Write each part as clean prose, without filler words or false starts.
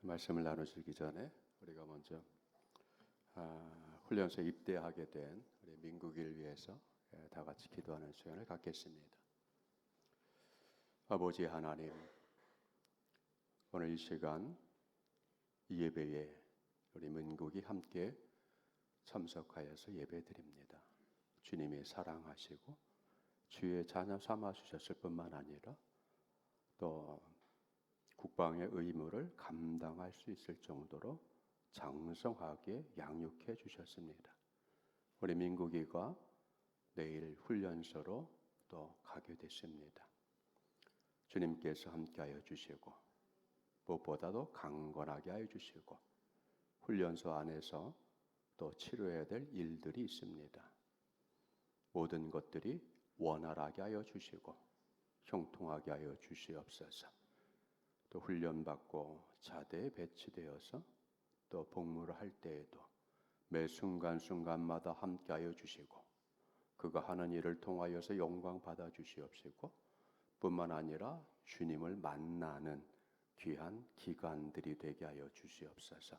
말씀을 나누기 전에 우리가 먼저 훈련소에 입대하게 된 우리 민국이를 위해서 다 같이 기도하는 시간을 갖겠습니다. 아버지 하나님, 오늘 이 시간 이 예배에 우리 민국이 함께 참석하여서 예배드립니다. 주님이 사랑하시고 주의 자녀 삼아 주셨을 뿐만 아니라 또 국방의 의무를 감당할 수 있을 정도로 장성하게 양육해 주셨습니다. 우리 민국이가 내일 훈련소로 또 가게 됐습니다. 주님께서 함께하여 주시고 무엇보다도 강건하게 하여 주시고 훈련소 안에서 또 치료해야 될 일들이 있습니다. 모든 것들이 원활하게 하여 주시고 형통하게 하여 주시옵소서. 또 훈련받고 자대에 배치되어서 또 복무를 할 때에도 매 순간순간마다 함께하여 주시고 그가 하는 일을 통하여서 영광 받아 주시옵시고 뿐만 아니라 주님을 만나는 귀한 기간들이 되게 하여 주시옵소서.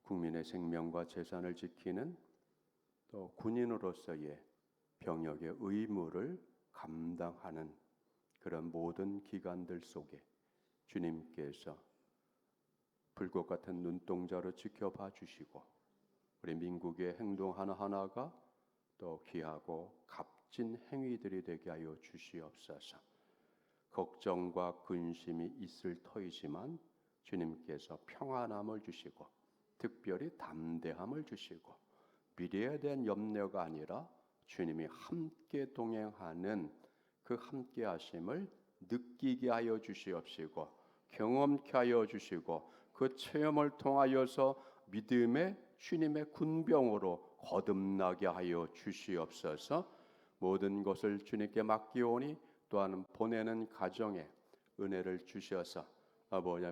국민의 생명과 재산을 지키는 또 군인으로서의 병역의 의무를 감당하는 그런 모든 기간들 속에 주님께서 불꽃 같은 눈동자로 지켜봐 주시고 우리 민국의 행동 하나하나가 또 귀하고 값진 행위들이 되게 하여 주시옵소서. 걱정과 근심이 있을 터이지만 주님께서 평안함을 주시고 특별히 담대함을 주시고 미래에 대한 염려가 아니라 주님이 함께 동행하는 그 함께 하심을 느끼게 하여 주시옵시고 경험케 하여 주시고 그 체험을 통하여서 믿음의 주님의 군병으로 거듭나게 하여 주시옵소서. 모든 것을 주님께 맡기오니 또한 보내는 가정에 은혜를 주셔서 아버지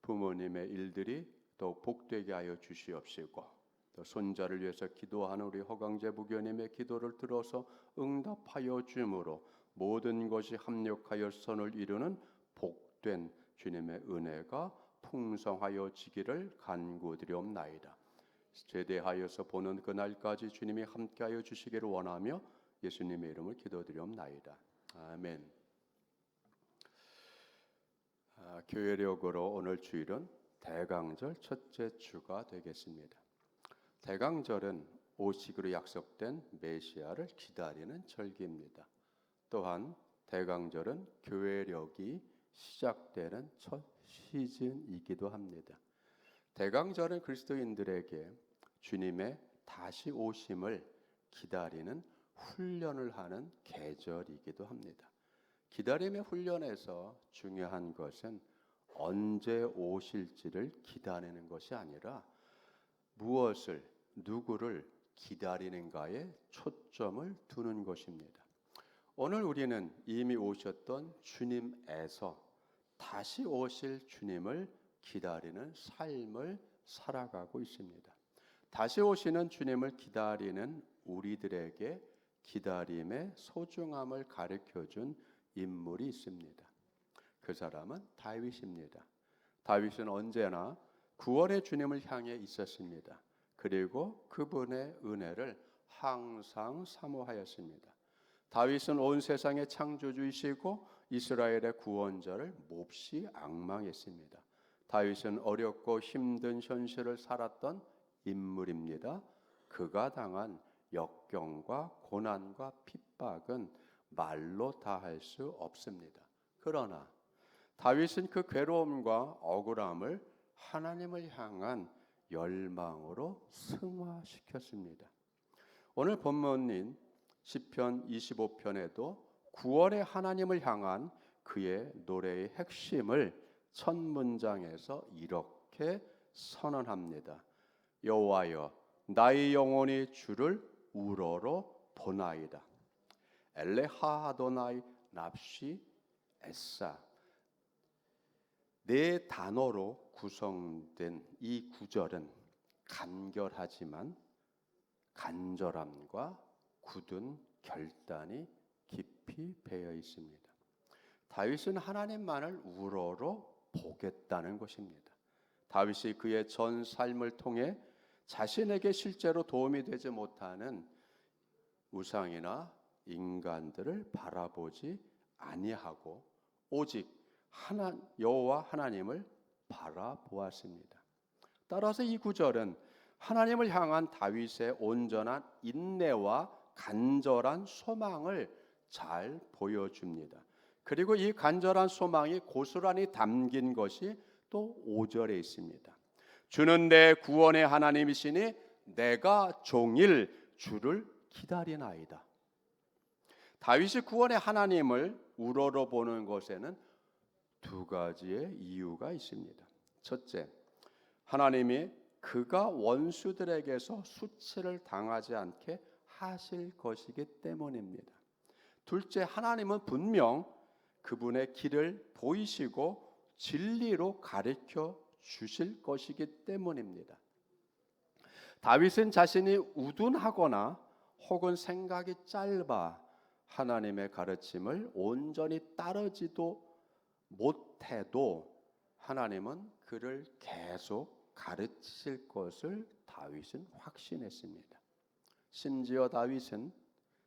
부모님의 일들이 더 복되게 하여 주시옵시고 또 손자를 위해서 기도하는 우리 허강재 부교님의 기도를 들어서 응답하여 주므로 모든 것이 합력하여 선을 이루는 복된 주님의 은혜가 풍성하여 지기를 간구드리옵나이다. 제대하여서 보는 그날까지 주님이 함께하여 주시기를 원하며 예수님의 이름을 기도드리옵나이다. 아멘. 교회력으로 오늘 주일은 대강절 첫째 주가 되겠습니다. 대강절은 오시기로 약속된 메시아를 기다리는 절기입니다. 또한 대강절은 교회력이 시작되는 첫 시즌이기도 합니다. 대강절은 그리스도인들에게 주님의 다시 오심을 기다리는 훈련을 하는 계절이기도 합니다. 기다림의 훈련에서 중요한 것은 언제 오실지를 기다리는 것이 아니라 무엇을, 누구를 기다리는가에 초점을 두는 것입니다. 오늘 우리는 이미 오셨던 주님에서 다시 오실 주님을 기다리는 삶을 살아가고 있습니다. 다시 오시는 주님을 기다리는 우리들에게 기다림의 소중함을 가르쳐준 인물이 있습니다. 그 사람은 다윗입니다. 다윗은 언제나 구원의 주님을 향해 있었습니다. 그리고 그분의 은혜를 항상 사모하였습니다. 다윗은 온 세상의 창조주이시고 이스라엘의 구원자를 몹시 앙망했습니다. 다윗은 어렵고 힘든 현실을 살았던 인물입니다. 그가 당한 역경과 고난과 핍박은 말로 다 할 수 없습니다. 그러나 다윗은 그 괴로움과 억울함을 하나님을 향한 열망으로 승화시켰습니다. 오늘 본문인 시편 25편에도 구원의 하나님을 향한 그의 노래의 핵심을 첫 문장에서 이렇게 선언합니다. 여호와여 나의 영혼이 주를 우러러 보나이다. 엘레하 아도나이 납시 에사. 네 단어로 구성된 이 구절은 간결하지만 간절함과 굳은 결단이 깊이 배어 있습니다. 다윗은 하나님만을 우러러 보겠다는 것입니다. 다윗이 그의 전 삶을 통해 자신에게 실제로 도움이 되지 못하는 우상이나 인간들을 바라보지 아니하고 오직 여호와 하나님을 바라보았습니다. 따라서 이 구절은 하나님을 향한 다윗의 온전한 인내와 간절한 소망을 잘 보여줍니다. 그리고 이 간절한 소망이 고스란히 담긴 것이 또 5절에 있습니다. 주는 내 구원의 하나님이시니 내가 종일 주를 기다리나이다. 다윗이 구원의 하나님을 우러러보는 것에는 두 가지의 이유가 있습니다. 첫째, 하나님이 그가 원수들에게서 수치를 당하지 않게 하실 것이기 때문입니다. 둘째, 하나님은 분명 그분의 길을 보이시고 진리로 가르쳐 주실 것이기 때문입니다. 다윗은 자신이 우둔하거나 혹은 생각이 짧아 하나님의 가르침을 온전히 따르지도 못해도 하나님은 그를 계속 가르칠 것을 다윗은 확신했습니다. 심지어 다윗은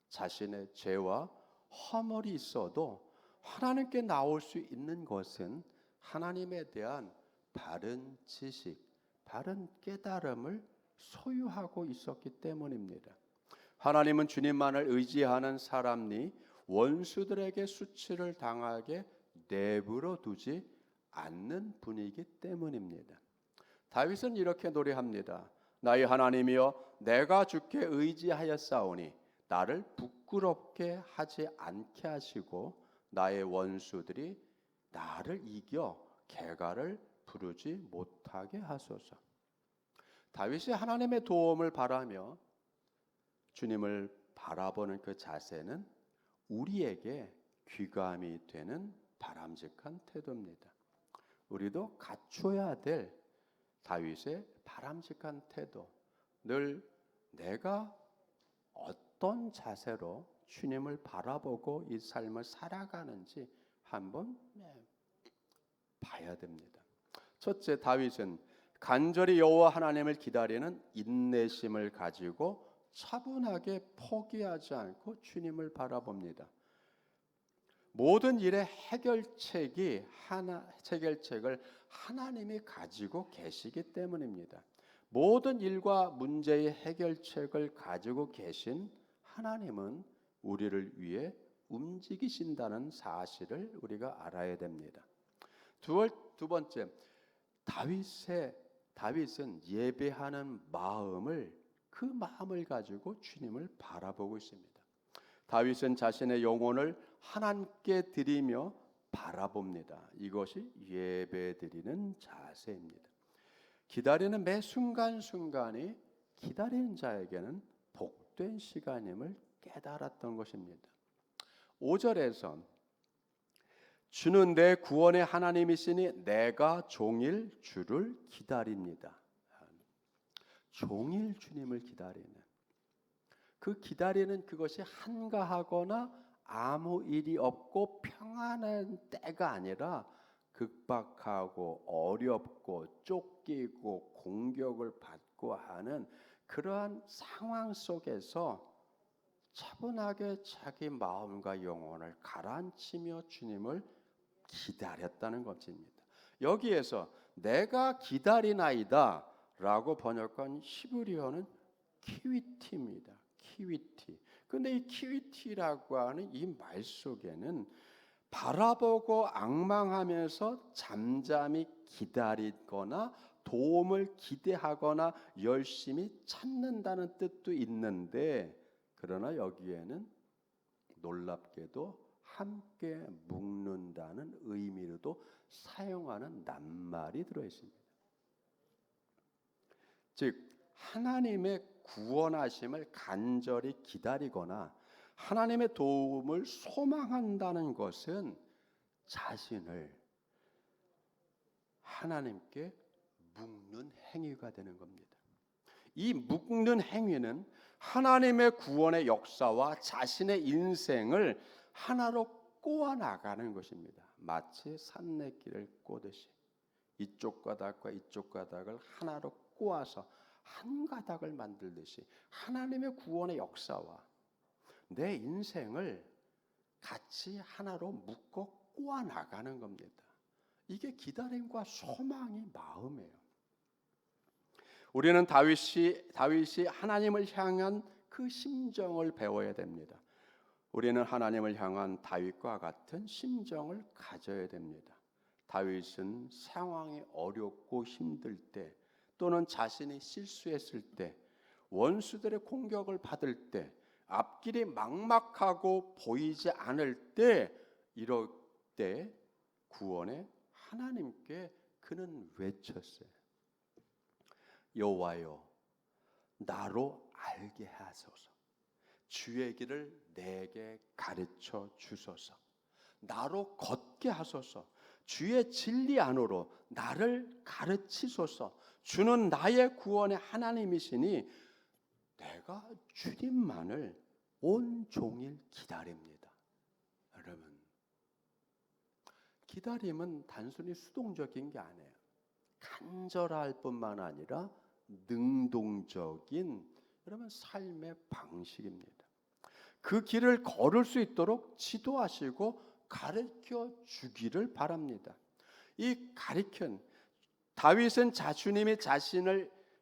자신의 죄와 허물이 있어도 하나님께 나올 수 있는 것은 하나님에 대한 바른 지식, 바른 깨달음을 소유하고 있었기 때문입니다. 하나님은 주님만을 의지하는 사람이 원수들에게 수치를 당하게 내버려 두지 않는 분이기 때문입니다. 다윗은 이렇게 노래합니다. 나의 하나님이여, 내가 주께 의지하였사오니 나를 부끄럽게 하지 않게 하시고 나의 원수들이 나를 이겨 개가를 부르지 못하게 하소서. 다윗이 하나님의 도움을 바라며 주님을 바라보는 그 자세는 우리에게 귀감이 되는 바람직한 태도입니다. 우리도 갖춰야 될 다윗의 바람직한 태도, 늘 내가 어떤 자세로 주님을 바라보고 이 삶을 살아가는지 한번 봐야 됩니다. 첫째, 다윗은 간절히 여호와 하나님을 기다리는 인내심을 가지고 차분하게 포기하지 않고 주님을 바라봅니다. 모든 일의 해결책을 하나님이 가지고 계시기 때문입니다. 모든 일과 문제의 해결책을 가지고 계신 하나님은 우리를 위해 움직이신다는 사실을 우리가 알아야 됩니다. 두 번째, 다윗은 예배하는 그 마음을 가지고 주님을 바라보고 있습니다. 다윗은 자신의 영혼을 하나님께 드리며 바라봅니다. 이것이 예배드리는 자세입니다. 기다리는 매 순간순간이 기다리는 자에게는 복된 시간임을 깨달았던 것입니다. 5절에서 주는 내 구원의 하나님이시니 내가 종일 주를 기다립니다. 종일 주님을 기다리는, 그 기다리는 그것이 한가하거나 아무 일이 없고 평안한 때가 아니라 극박하고 어렵고 쫓기고 공격을 받고 하는 그러한 상황 속에서 차분하게 자기 마음과 영혼을 가라앉히며 주님을 기다렸다는 것입니다. 여기에서 내가 기다리나이다 라고 번역한 히브리어는 키위티입니다. 키위티. 근데 이 키위티라고 하는 이 말 속에는 바라보고 앙망하면서 잠잠히 기다리거나 도움을 기대하거나 열심히 찾는다는 뜻도 있는데, 그러나 여기에는 놀랍게도 함께 묵는다는 의미로도 사용하는 낱말이 들어있습니다. 즉 하나님의 구원하심을 간절히 기다리거나 하나님의 도움을 소망한다는 것은 자신을 하나님께 묶는 행위가 되는 겁니다. 이 묶는 행위는 하나님의 구원의 역사와 자신의 인생을 하나로 꼬아 나가는 것입니다. 마치 산내길을 꼬듯이 이쪽 가닥과 이쪽 가닥을 하나로 꼬아서 한 가닥을 만들듯이 하나님의 구원의 역사와 내 인생을 같이 하나로 묶어 꼬아 나가는 겁니다. 이게 기다림과 소망의 마음이에요. 우리는 다윗이 하나님을 향한 그 심정을 배워야 됩니다. 우리는 하나님을 향한 다윗과 같은 심정을 가져야 됩니다. 다윗은 상황이 어렵고 힘들 때, 또는 자신이 실수했을 때, 원수들의 공격을 받을 때, 앞길이 막막하고 보이지 않을 때, 이럴 때 구원에 하나님께 그는 외쳤어요. 여호와여, 나로 알게 하소서. 주의 길을 내게 가르쳐 주소서. 나로 걷게 하소서. 주의 진리 안으로 나를 가르치소서. 주는 나의 구원의 하나님이시니 내가 주님만을 온종일 기다립니다. 여러분, 기다림은 단순히 수동적인 게 아니에요. 간절할 뿐만 아니라 능동적인 여러분 삶의 방식입니다. 그 길을 걸을 수 있도록 지도하시고 가르쳐 주기를 바랍니다. 이 가르친 다윗은 주님이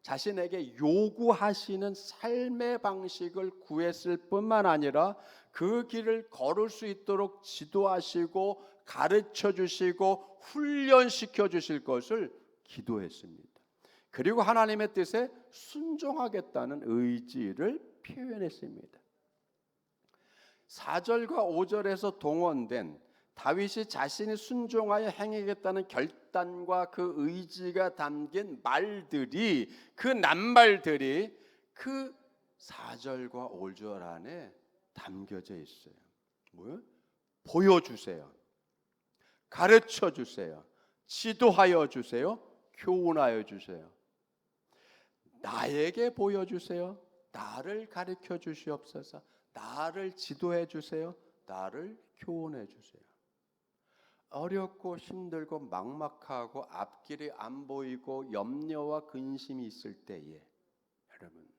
자신에게 요구하시는 삶의 방식을 구했을 뿐만 아니라 그 길을 걸을 수 있도록 지도하시고 가르쳐 주시고 훈련시켜 주실 것을 기도했습니다. 그리고 하나님의 뜻에 순종하겠다는 의지를 표현했습니다. 4절과 5절에서 동원된 다윗이 자신이 순종하여 행하겠다는 결단과 그 의지가 담긴 말들이, 그 낱말들이 그 4절과 5절 안에 담겨져 있어요. 뭐요? 보여주세요. 가르쳐 주세요. 지도하여 주세요. 교훈하여 주세요. 나에게 보여주세요. 나를 가르쳐 주시옵소서. 나를 지도해 주세요. 나를 교훈해 주세요. 어렵고 힘들고 막막하고 앞길이 안 보이고 염려와 근심이 있을 때에 여러분,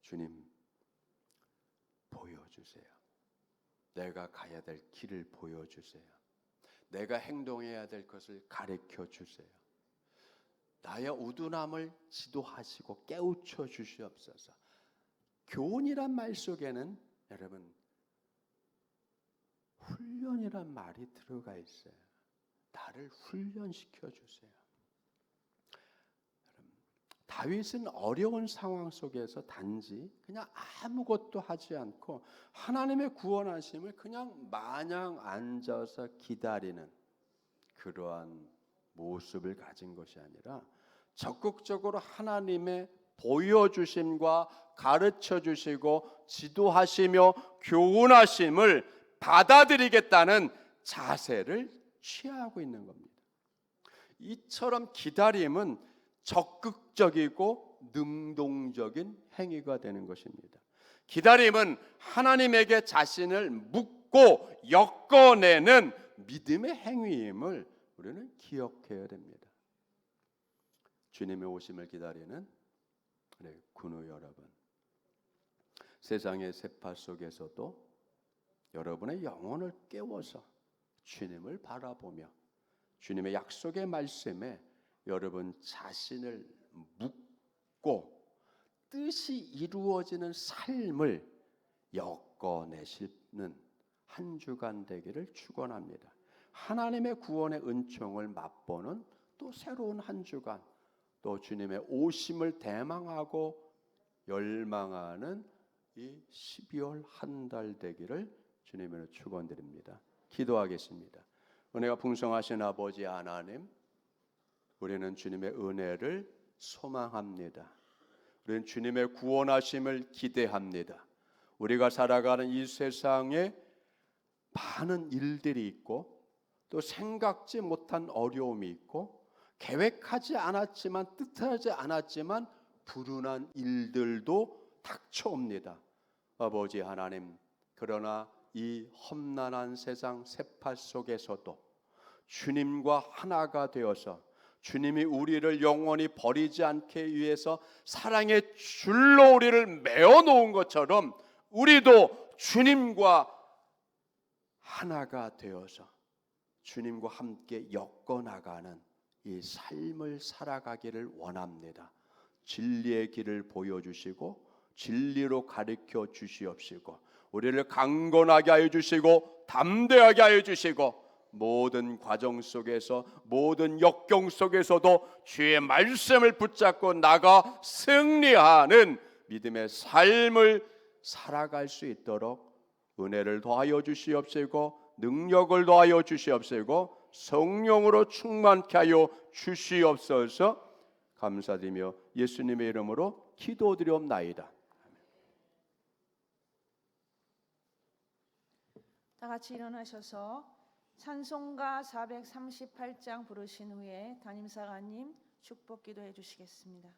주님 보여주세요. 내가 가야 될 길을 보여주세요. 내가 행동해야 될 것을 가르쳐 주세요. 나의 우둔함을 지도하시고 깨우쳐 주시옵소서. 교훈이란 말 속에는 여러분 훈련이란 말이 들어가 있어요. 나를 훈련시켜 주세요. 여러분, 다윗은 어려운 상황 속에서 단지 그냥 아무것도 하지 않고 하나님의 구원하심을 그냥 마냥 앉아서 기다리는 그러한 모습을 가진 것이 아니라 적극적으로 하나님의 보여주심과 가르쳐주시고 지도하시며 교훈하심을 받아들이겠다는 자세를 취하고 있는 겁니다. 이처럼 기다림은 적극적이고 능동적인 행위가 되는 것입니다. 기다림은 하나님에게 자신을 묻고 엮어내는 믿음의 행위임을 우리는 기억해야 됩니다. 주님의 오심을 기다리는 군우 여러분, 세상의 세파 속에서도 여러분의 영혼을 깨워서 주님을 바라보며 주님의 약속의 말씀에 여러분 자신을 묻고 뜻이 이루어지는 삶을 엮어내시는 한 주간 되기를 축원합니다. 하나님의 구원의 은총을 맛보는 또 새로운 한 주간, 또 주님의 오심을 대망하고 열망하는 이 12월 한 달 되기를 주님으로 축원드립니다. 기도하겠습니다. 은혜가 풍성하신 아버지 하나님, 우리는 주님의 은혜를 소망합니다. 우리는 주님의 구원하심을 기대합니다. 우리가 살아가는 이 세상에 많은 일들이 있고 또 생각지 못한 어려움이 있고 계획하지 않았지만 뜻하지 않았지만 불운한 일들도 닥쳐옵니다. 아버지 하나님, 그러나 이 험난한 세상 세파 속에서도 주님과 하나가 되어서 주님이 우리를 영원히 버리지 않게 위해서 사랑의 줄로 우리를 메어 놓은 것처럼 우리도 주님과 하나가 되어서 주님과 함께 엮어 나가는 이 삶을 살아가기를 원합니다. 진리의 길을 보여주시고 진리로 가르쳐 주시옵시고 우리를 강건하게 하여 주시고 담대하게 하여 주시고 모든 과정 속에서 모든 역경 속에서도 주의 말씀을 붙잡고 나가 승리하는 믿음의 삶을 살아갈 수 있도록 은혜를 더하여 주시옵시고 능력을 더하여 주시옵시고 성령으로 충만케 하여 주시옵소서. 감사드리며 예수님의 이름으로 기도드리옵나이다. 다 같이 일어나셔서 찬송가 438장 부르신 후에 담임사관님 축복 기도해 주시겠습니다.